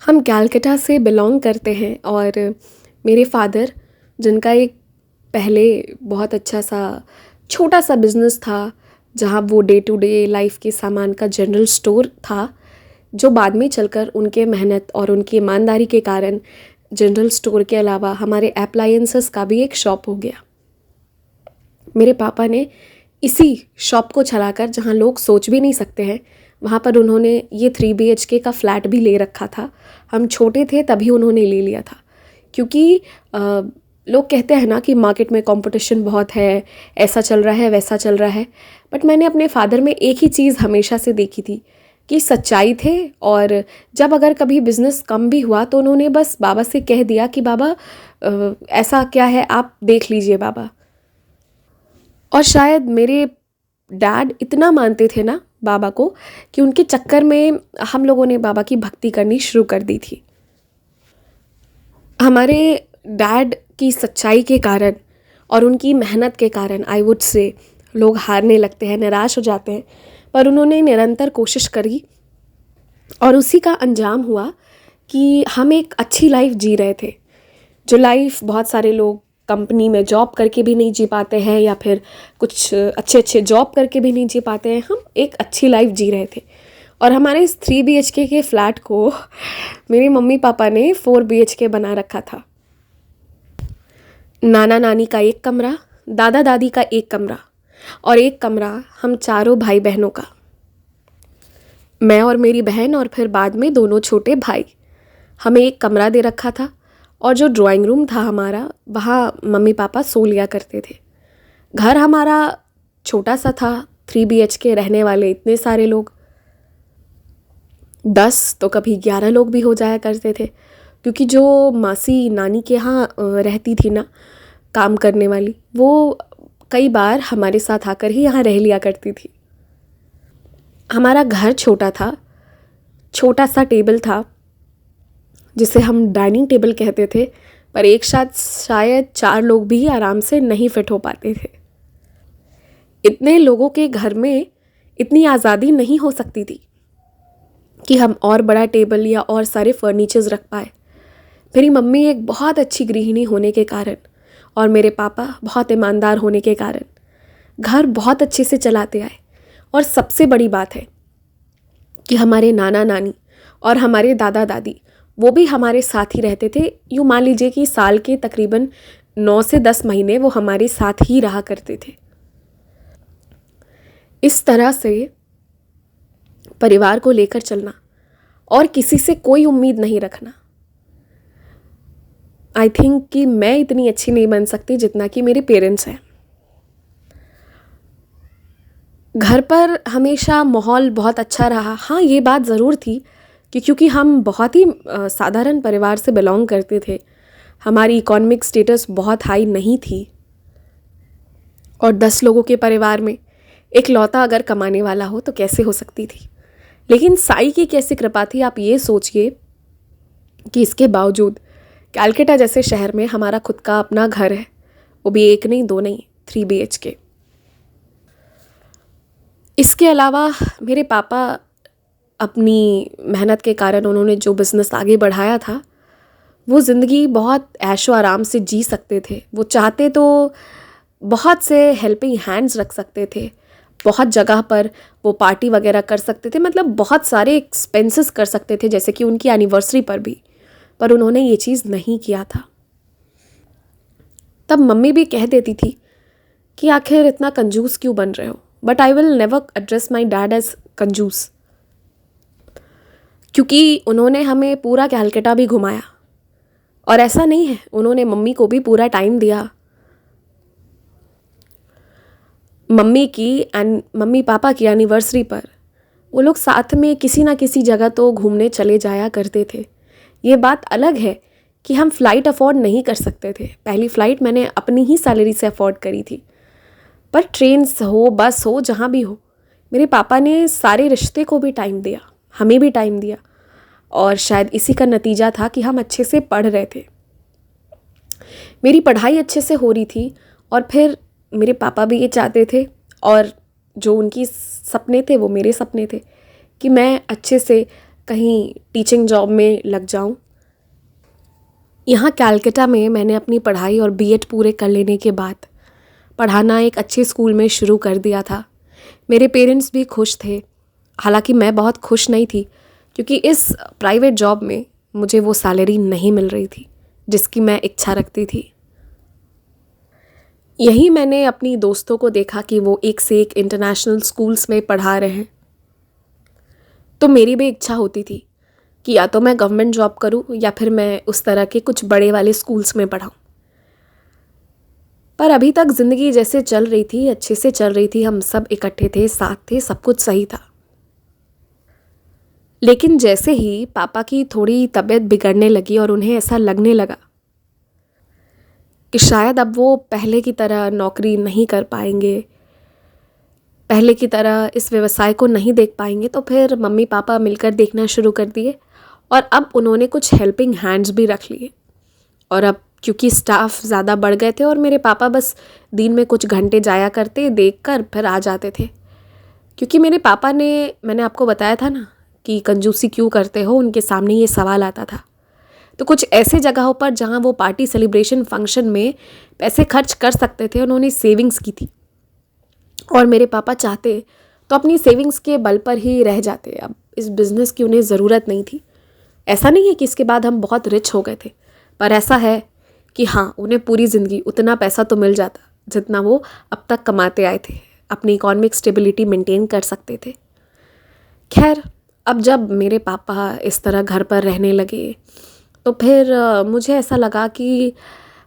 हम कैलकटा से बिलोंग करते हैं और मेरे फादर जिनका एक पहले बहुत अच्छा सा छोटा सा बिज़नेस था, जहाँ वो डे टू डे लाइफ के सामान का जनरल स्टोर था, जो बाद में चलकर उनके मेहनत और उनकी ईमानदारी के कारण जनरल स्टोर के अलावा हमारे अप्लायंसेस का भी एक शॉप हो गया। मेरे पापा ने इसी शॉप को चलाकर, जहाँ लोग सोच भी नहीं सकते हैं, वहाँ पर उन्होंने ये 3 BHK का फ्लैट भी ले रखा था। हम छोटे थे तभी उन्होंने ले लिया था, क्योंकि लोग कहते हैं ना कि मार्केट में कंपटीशन बहुत है, ऐसा चल रहा है वैसा चल रहा है। बट मैंने अपने फादर में एक ही चीज़ हमेशा से देखी थी कि सच्चाई थे। और जब अगर कभी बिज़नेस कम भी हुआ तो उन्होंने बस बाबा से कह दिया कि बाबा ऐसा क्या है, आप देख लीजिए बाबा। और शायद मेरे डैड इतना मानते थे ना बाबा को कि उनके चक्कर में हम लोगों ने बाबा की भक्ति करनी शुरू कर दी थी। हमारे डैड की सच्चाई के कारण और उनकी मेहनत के कारण आई वुड से लोग हारने लगते हैं, निराश हो जाते हैं, पर उन्होंने निरंतर कोशिश करी और उसी का अंजाम हुआ कि हम एक अच्छी लाइफ जी रहे थे। जो लाइफ बहुत सारे लोग कंपनी में जॉब करके भी नहीं जी पाते हैं, या फिर कुछ अच्छे अच्छे जॉब करके भी नहीं जी पाते हैं, हम एक अच्छी लाइफ जी रहे थे। और हमारे इस 3 BHK के फ्लैट को मेरे मम्मी पापा ने 4 BHK बना रखा था। नाना नानी का एक कमरा, दादा दादी का एक कमरा और एक कमरा हम चारों भाई बहनों का, मैं और मेरी बहन और फिर बाद में दोनों छोटे भाई। हमें एक कमरा दे रखा था और जो ड्राइंग रूम था हमारा, वहाँ मम्मी पापा सो लिया करते थे। घर हमारा छोटा सा था, 3 BHK, रहने वाले इतने सारे लोग 10 तो कभी 11 लोग भी हो जाया करते थे, क्योंकि जो मासी नानी के यहाँ रहती थी ना, काम करने वाली, वो कई बार हमारे साथ आकर ही यहाँ रह लिया करती थी। हमारा घर छोटा था, छोटा सा टेबल था जिसे हम डाइनिंग टेबल कहते थे, पर एक साथ शायद 4 लोग भी आराम से नहीं फिट हो पाते थे। इतने लोगों के घर में इतनी आज़ादी नहीं हो सकती थी कि हम और बड़ा टेबल या और सारे फर्नीचर्स रख पाए। मेरी मम्मी एक बहुत अच्छी गृहिणी होने के कारण और मेरे पापा बहुत ईमानदार होने के कारण घर बहुत अच्छे से चलाते आए। और सबसे बड़ी बात है कि हमारे नाना नानी और हमारे दादा दादी, वो भी हमारे साथ ही रहते थे। यूँ मान लीजिए कि साल के तकरीबन 9 से 10 महीने वो हमारे साथ ही रहा करते थे। इस तरह से परिवार को लेकर चलना और किसी से कोई उम्मीद नहीं रखना, आई थिंक कि मैं इतनी अच्छी नहीं बन सकती जितना कि मेरे पेरेंट्स हैं। घर पर हमेशा माहौल बहुत अच्छा रहा। हाँ, ये बात ज़रूर थी कि क्योंकि हम बहुत ही साधारण परिवार से बिलोंग करते थे, हमारी इकोनॉमिक स्टेटस बहुत हाई नहीं थी। और 10 लोगों के परिवार में इकलौता अगर कमाने वाला हो तो कैसे हो सकती थी। लेकिन साई की कैसी कृपा थी, आप ये सोचिए कि इसके बावजूद कैलकटा जैसे शहर में हमारा खुद का अपना घर है, वो भी एक नहीं, दो नहीं, 3 BHK। इसके अलावा मेरे पापा अपनी मेहनत के कारण उन्होंने जो बिज़नेस आगे बढ़ाया था, वो ज़िंदगी बहुत ऐशो आराम से जी सकते थे। वो चाहते तो बहुत से हेल्पिंग हैंड्स रख सकते थे, बहुत जगह पर वो पार्टी वगैरह कर सकते थे, मतलब बहुत सारे एक्सपेंसेस कर सकते थे, जैसे कि उनकी एनिवर्सरी पर भी। पर उन्होंने ये चीज़ नहीं किया था। तब मम्मी भी कह देती थी कि आखिर इतना कंजूस क्यों बन रहे हो, but I will never address my dad as कंजूस, क्योंकि उन्होंने हमें पूरा कैलकटा भी घुमाया। और ऐसा नहीं है, उन्होंने मम्मी को भी पूरा टाइम दिया। मम्मी पापा की एनिवर्सरी पर वो लोग साथ में किसी ना किसी जगह तो घूमने चले जाया करते थे। ये बात अलग है कि हम फ़्लाइट अफोर्ड नहीं कर सकते थे। पहली फ़्लाइट मैंने अपनी ही सैलरी से अफोर्ड करी थी, पर ट्रेन हो, बस हो, जहाँ भी हो, मेरे पापा ने सारे रिश्ते को भी टाइम दिया, हमें भी टाइम दिया। और शायद इसी का नतीजा था कि हम अच्छे से पढ़ रहे थे, मेरी पढ़ाई अच्छे से हो रही थी। और फिर मेरे पापा भी ये चाहते थे, और जो उनकी सपने थे वो मेरे सपने थे, कि मैं अच्छे से कहीं टीचिंग जॉब में लग जाऊं। यहाँ कैलकाटा में मैंने अपनी पढ़ाई और बीएड पूरे कर लेने के बाद पढ़ाना एक अच्छे स्कूल में शुरू कर दिया था। मेरे पेरेंट्स भी खुश थे, हालांकि मैं बहुत खुश नहीं थी क्योंकि इस प्राइवेट जॉब में मुझे वो सैलरी नहीं मिल रही थी जिसकी मैं इच्छा रखती थी। यही मैंने अपनी दोस्तों को देखा कि वो एक से एक इंटरनेशनल स्कूल्स में पढ़ा रहे हैं, तो मेरी भी इच्छा होती थी कि या तो मैं गवर्नमेंट जॉब करूं या फिर मैं उस तरह के कुछ बड़े वाले स्कूल्स में पढ़ाऊं। पर अभी तक ज़िंदगी जैसे चल रही थी, अच्छे से चल रही थी, हम सब इकट्ठे थे, साथ थे, सब कुछ सही था। लेकिन जैसे ही पापा की थोड़ी तबीयत बिगड़ने लगी और उन्हें ऐसा लगने लगा कि शायद अब वो पहले की तरह नौकरी नहीं कर पाएंगे, पहले की तरह इस व्यवसाय को नहीं देख पाएंगे, तो फिर मम्मी पापा मिलकर देखना शुरू कर दिए और अब उन्होंने कुछ हेल्पिंग हैंड्स भी रख लिए। और अब क्योंकि स्टाफ ज़्यादा बढ़ गए थे और मेरे पापा बस दिन में कुछ घंटे जाया करते, देख कर फिर आ जाते थे। क्योंकि मेरे पापा ने, मैंने आपको बताया था ना कि कंजूसी क्यों करते हो, उनके सामने ये सवाल आता था। तो कुछ ऐसे जगहों पर जहाँ वो पार्टी सेलिब्रेशन फंक्शन में पैसे खर्च कर सकते थे, उन्होंने सेविंग्स की थी और मेरे पापा चाहते तो अपनी सेविंग्स के बल पर ही रह जाते। अब इस बिज़नेस की उन्हें ज़रूरत नहीं थी। ऐसा नहीं है कि इसके बाद हम बहुत रिच हो गए थे, पर ऐसा है कि हाँ, उन्हें पूरी ज़िंदगी उतना पैसा तो मिल जाता जितना वो अब तक कमाते आए थे, अपनी इकोनॉमिक स्टेबिलिटी मेंटेन कर सकते थे। खैर, अब जब मेरे पापा इस तरह घर पर रहने लगे तो फिर मुझे ऐसा लगा कि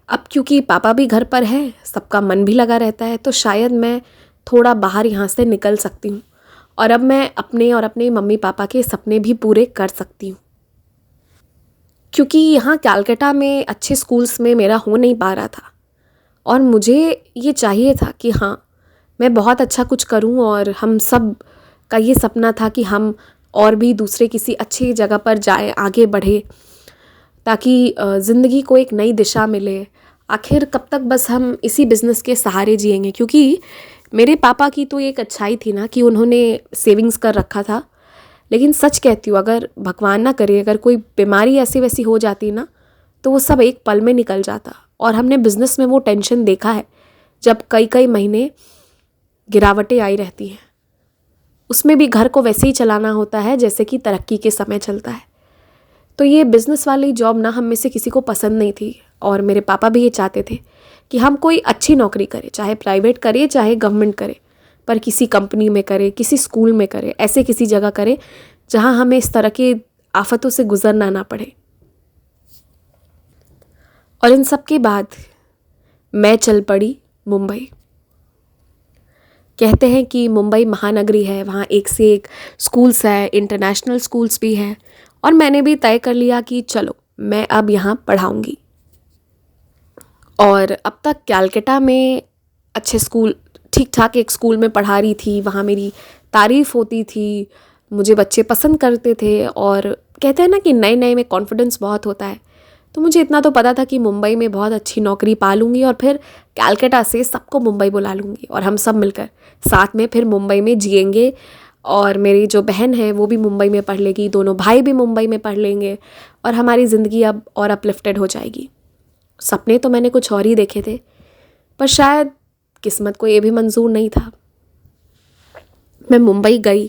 अब क्योंकि पापा भी घर पर है, सबका मन भी लगा रहता है, तो शायद मैं थोड़ा बाहर यहाँ से निकल सकती हूँ और अब मैं अपने और अपने मम्मी पापा के सपने भी पूरे कर सकती हूँ। क्योंकि यहाँ कैलकाटा में अच्छे स्कूल्स में मेरा हो नहीं पा रहा था और मुझे ये चाहिए था कि हाँ, मैं बहुत अच्छा कुछ करूँ और हम सब का ये सपना था कि हम और भी दूसरे किसी अच्छी जगह पर जाए, आगे बढ़े, ताकि ज़िंदगी को एक नई दिशा मिले। आखिर कब तक बस हम इसी बिज़नेस के सहारे जिएंगे। क्योंकि मेरे पापा की तो एक अच्छाई थी ना कि उन्होंने सेविंग्स कर रखा था, लेकिन सच कहती हूँ, अगर भगवान ना करे, अगर कोई बीमारी ऐसी वैसी हो जाती ना, तो वो सब एक पल में निकल जाता। और हमने बिज़नेस में वो टेंशन देखा है जब कई कई महीने गिरावटें आई रहती हैं। उसमें भी घर को वैसे ही चलाना होता है जैसे कि तरक्की के समय चलता है। तो ये बिज़नेस वाली जॉब ना हम में से किसी को पसंद नहीं थी और मेरे पापा भी ये चाहते थे कि हम कोई अच्छी नौकरी करें, चाहे प्राइवेट करे चाहे गवर्नमेंट करे, पर किसी कंपनी में करे, किसी स्कूल में करे, ऐसे किसी जगह करे जहाँ हमें इस तरह की आफतों से गुजरना ना पड़े। और इन सब के बाद मैं चल पड़ी मुंबई। कहते हैं कि मुंबई महानगरी है, वहाँ एक से एक स्कूल्स है, इंटरनेशनल स्कूल्स भी हैं, और मैंने भी तय कर लिया कि चलो मैं अब यहाँ पढ़ाऊँगी। और अब तक कैलकाटा में अच्छे स्कूल, ठीक ठाक एक स्कूल में पढ़ा रही थी, वहाँ मेरी तारीफ़ होती थी, मुझे बच्चे पसंद करते थे और कहते हैं ना कि नए नए में कॉन्फिडेंस बहुत होता है। तो मुझे इतना तो पता था कि मुंबई में बहुत अच्छी नौकरी पा लूँगी और फिर कैलकाटा से सबको मुंबई बुला लूँगी और हम सब मिलकर साथ में फिर मुंबई में जिएंगे। और मेरी जो बहन है वो भी मुंबई में पढ़ लेगी, दोनों भाई भी मुंबई में पढ़ लेंगे और हमारी ज़िंदगी अब और अपलिफ्टेड हो जाएगी। सपने तो मैंने कुछ और ही देखे थे, पर शायद किस्मत को ये भी मंजूर नहीं था। मैं मुंबई गई।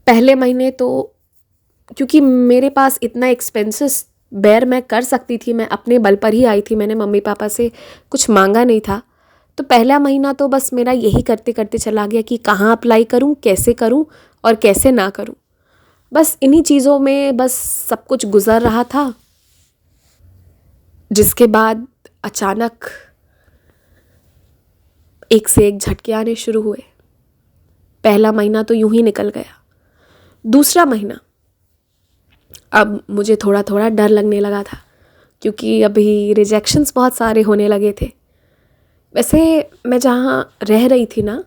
पहले महीने तो क्योंकि मेरे पास इतना एक्सपेंसेस बेयर मैं कर सकती थी, मैं अपने बल पर ही आई थी, मैंने मम्मी पापा से कुछ मांगा नहीं था। तो पहला महीना तो बस मेरा यही करते करते चला गया कि कहाँ अप्लाई करूँ, कैसे करूँ और कैसे ना करूँ। बस इन्हीं चीज़ों में बस सब कुछ गुजर रहा था, जिसके बाद अचानक एक से एक झटके आने शुरू हुए। पहला महीना तो यूं ही निकल गया। दूसरा महीना अब मुझे थोड़ा थोड़ा डर लगने लगा था क्योंकि अभी रिजेक्शंस बहुत सारे होने लगे थे। वैसे मैं जहाँ रह रही थी ना,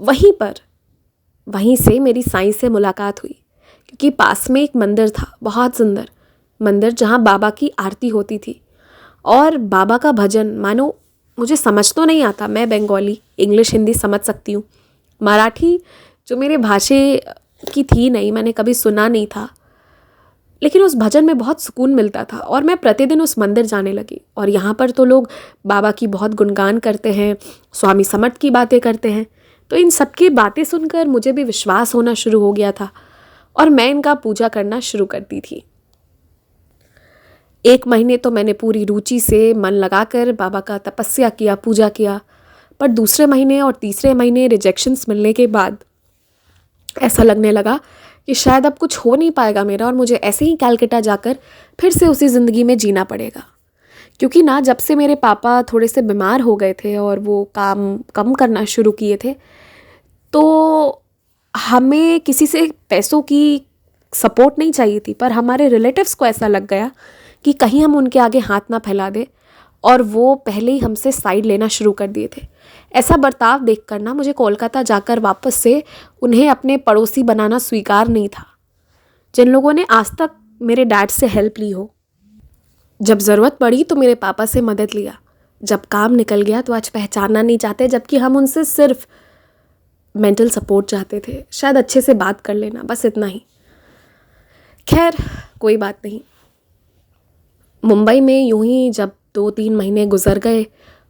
वहीं से मेरी साईं से मुलाकात हुई क्योंकि पास में एक मंदिर था, बहुत सुंदर मंदिर, जहाँ बाबा की आरती होती थी और बाबा का भजन। मानो मुझे समझ तो नहीं आता, मैं बंगाली, इंग्लिश हिंदी समझ सकती हूँ, मराठी जो मेरे की थी नहीं, मैंने कभी सुना नहीं था, लेकिन उस भजन में बहुत सुकून मिलता था और मैं प्रतिदिन उस मंदिर जाने लगी। और यहाँ पर तो लोग बाबा की बहुत गुणगान करते हैं, स्वामी समर्थ की बातें करते हैं, तो इन सब की बातें सुनकर मुझे भी विश्वास होना शुरू हो गया था और मैं इनका पूजा करना शुरू कर दी थी। 1 महीने तो मैंने पूरी रुचि से मन लगाकर बाबा का तपस्या किया, पूजा किया, पर दूसरे महीने और तीसरे महीने रिजेक्शंस मिलने के बाद ऐसा लगने लगा कि शायद अब कुछ हो नहीं पाएगा मेरा और मुझे ऐसे ही कैलकटा जाकर फिर से उसी ज़िंदगी में जीना पड़ेगा। क्योंकि ना जब से मेरे पापा थोड़े से बीमार हो गए थे और वो काम कम करना शुरू किए थे, तो हमें किसी से पैसों की सपोर्ट नहीं चाहिए थी, पर हमारे रिलेटिव्स को ऐसा लग गया कि कहीं हम उनके आगे हाथ ना फैला दें, और वो पहले ही हमसे साइड लेना शुरू कर दिए थे। ऐसा बर्ताव देखकर ना मुझे कोलकाता जाकर वापस से उन्हें अपने पड़ोसी बनाना स्वीकार नहीं था, जिन लोगों ने आज तक मेरे डैड से हेल्प ली हो। जब ज़रूरत पड़ी तो मेरे पापा से मदद लिया, जब काम निकल गया तो आज पहचानना नहीं चाहते, जबकि हम उनसे सिर्फ मेंटल सपोर्ट चाहते थे, शायद अच्छे से बात कर लेना, बस इतना ही। खैर कोई बात नहीं। मुंबई में यूं ही जब 2-3 महीने गुजर गए,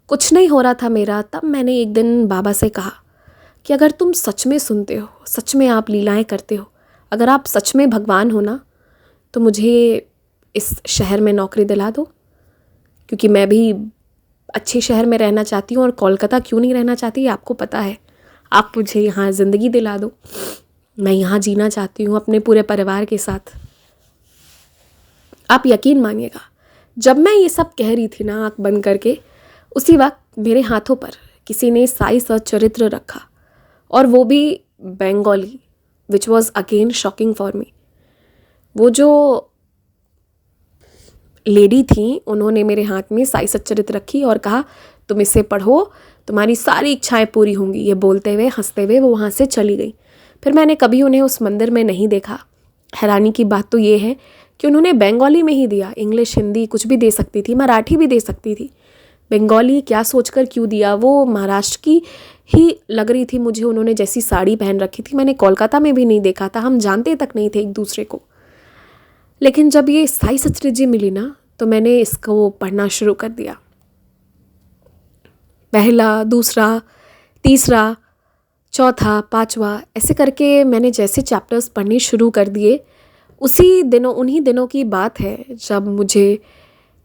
कुछ नहीं हो रहा था मेरा, तब मैंने एक दिन बाबा से कहा कि अगर तुम सच में सुनते हो, सच में आप लीलाएं करते हो, अगर आप सच में भगवान हो ना, तो मुझे इस शहर में नौकरी दिला दो, क्योंकि मैं भी अच्छे शहर में रहना चाहती हूँ और कोलकाता क्यों नहीं रहना चाहती, आपको पता है। आप मुझे यहाँ ज़िंदगी दिला दो, मैं यहाँ जीना चाहती हूँ अपने पूरे परिवार के साथ। आप यकीन मानिएगा, जब मैं ये सब कह रही थी ना आँख बंद करके, उसी वक्त मेरे हाथों पर किसी ने साई सच्चरित्र रखा, और वो भी Bengali, which was again shocking for me. वो जो लेडी थी, उन्होंने मेरे हाथ में साई सच्चरित्र रखी और कहा, तुम इसे पढ़ो, तुम्हारी सारी इच्छाएं पूरी होंगी। ये बोलते हुए हंसते हुए वो वहाँ से चली गई। फिर मैंने कभी उन्हें उस मंदिर में नहीं देखा। हैरानी की बात तो ये है कि उन्होंने बंगाली में ही दिया, इंग्लिश हिंदी कुछ भी दे सकती थी, मराठी भी दे सकती थी, बंगाली क्या सोचकर क्यों दिया। वो महाराष्ट्र की ही लग रही थी मुझे, उन्होंने जैसी साड़ी पहन रखी थी, मैंने कोलकाता में भी नहीं देखा था, हम जानते तक नहीं थे एक दूसरे को। लेकिन जब ये साई सच्चरित्र मिली ना, तो मैंने इसको पढ़ना शुरू कर दिया। पहला, दूसरा, तीसरा, चौथा, पांचवा, ऐसे करके मैंने जैसे चैप्टर्स पढ़ने शुरू कर दिए, उन्हीं दिनों की बात है जब मुझे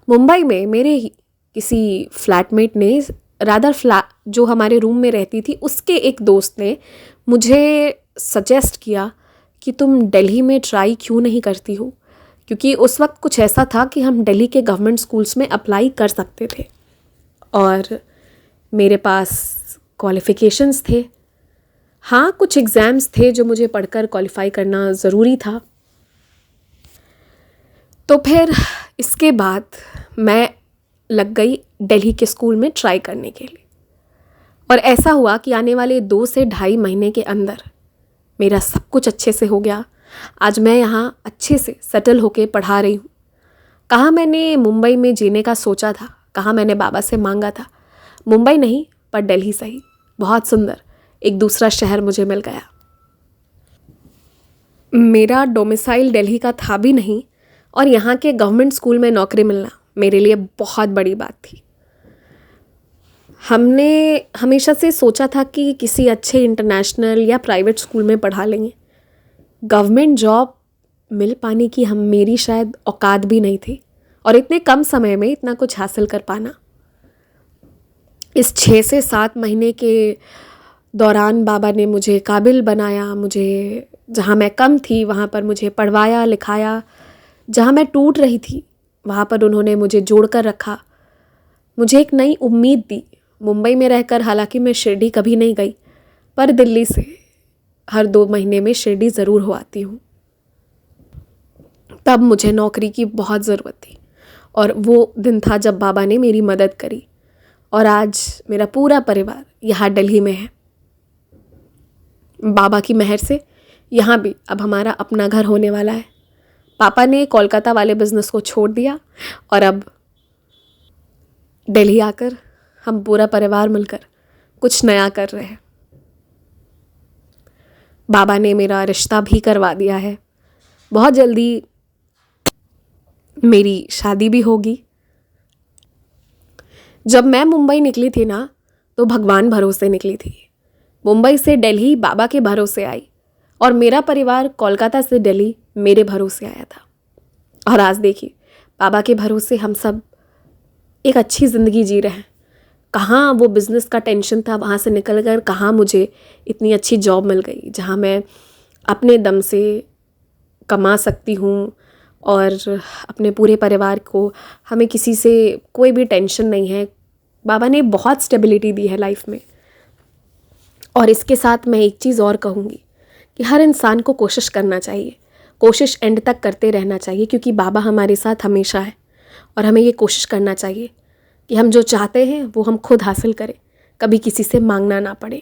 मुंबई में मेरे ही किसी फ्लैटमेट ने, जो हमारे रूम में रहती थी, उसके एक दोस्त ने मुझे सजेस्ट किया कि तुम दिल्ली में ट्राई क्यों नहीं करती हो, क्योंकि उस वक्त कुछ ऐसा था कि हम दिल्ली के गवर्नमेंट स्कूल्स में अप्लाई कर सकते थे और मेरे पास क्वालिफ़िकेशंस थे। हाँ, कुछ एग्ज़ाम्स थे जो मुझे पढ़कर क्वालिफ़ाई करना ज़रूरी था। तो फिर इसके बाद मैं लग गई दिल्ली के स्कूल में ट्राई करने के लिए, और ऐसा हुआ कि आने वाले 2 से ढाई महीने के अंदर मेरा सब कुछ अच्छे से हो गया। आज मैं यहाँ अच्छे से सेटल होके पढ़ा रही हूँ। कहाँ मैंने मुंबई में जीने का सोचा था, कहाँ मैंने बाबा से मांगा था। मुंबई नहीं, पर दिल्ली सही, बहुत सुंदर एक दूसरा शहर मुझे मिल गया। मेरा डोमिसाइल दिल्ली का था भी नहीं, और यहाँ के गवर्नमेंट स्कूल में नौकरी मिलना मेरे लिए बहुत बड़ी बात थी। हमने हमेशा से सोचा था कि किसी अच्छे इंटरनेशनल या प्राइवेट स्कूल में पढ़ा लेंगे। गवर्नमेंट जॉब मिल पाने की मेरी शायद औकात भी नहीं थी, और इतने कम समय में इतना कुछ हासिल कर पाना। इस 6 से 7 महीने के दौरान बाबा ने मुझे काबिल बनाया। मुझे जहाँ मैं कम थी वहाँ पर मुझे पढ़वाया लिखाया, जहाँ मैं टूट रही थी वहाँ पर उन्होंने मुझे जोड़ कर रखा, मुझे एक नई उम्मीद दी। मुंबई में रहकर हालांकि मैं शिरडी कभी नहीं गई, पर दिल्ली से हर 2 महीने में शिरडी ज़रूर हो आती हूँ। तब मुझे नौकरी की बहुत ज़रूरत थी, और वो दिन था जब बाबा ने मेरी मदद करी, और आज मेरा पूरा परिवार यहाँ दिल्ली में है। बाबा की मेहर से यहाँ भी अब हमारा अपना घर होने वाला है। पापा ने कोलकाता वाले बिज़नेस को छोड़ दिया, और अब दिल्ली आकर हम पूरा परिवार मिलकर कुछ नया कर रहे हैं। बाबा ने मेरा रिश्ता भी करवा दिया है। बहुत जल्दी मेरी शादी भी होगी। जब मैं मुंबई निकली थी ना, तो भगवान भरोसे निकली थी। मुंबई से दिल्ली बाबा के भरोसे आई, और मेरा परिवार कोलकाता से दिल्ली मेरे भरोसे आया था। और आज देखिए, बाबा के भरोसे हम सब एक अच्छी ज़िंदगी जी रहे हैं। कहाँ वो बिज़नेस का टेंशन था, वहाँ से निकल कर कहाँ मुझे इतनी अच्छी जॉब मिल गई, जहाँ मैं अपने दम से कमा सकती हूँ और अपने पूरे परिवार को, हमें किसी से कोई भी टेंशन नहीं है। बाबा ने बहुत स्टेबिलिटी दी है लाइफ में। और इसके साथ मैं एक चीज़ और कहूँगी कि हर इंसान को कोशिश करना चाहिए, कोशिश एंड तक करते रहना चाहिए, क्योंकि बाबा हमारे साथ हमेशा है। और हमें ये कोशिश करना चाहिए कि हम जो चाहते हैं वो हम खुद हासिल करें, कभी किसी से मांगना ना पड़े।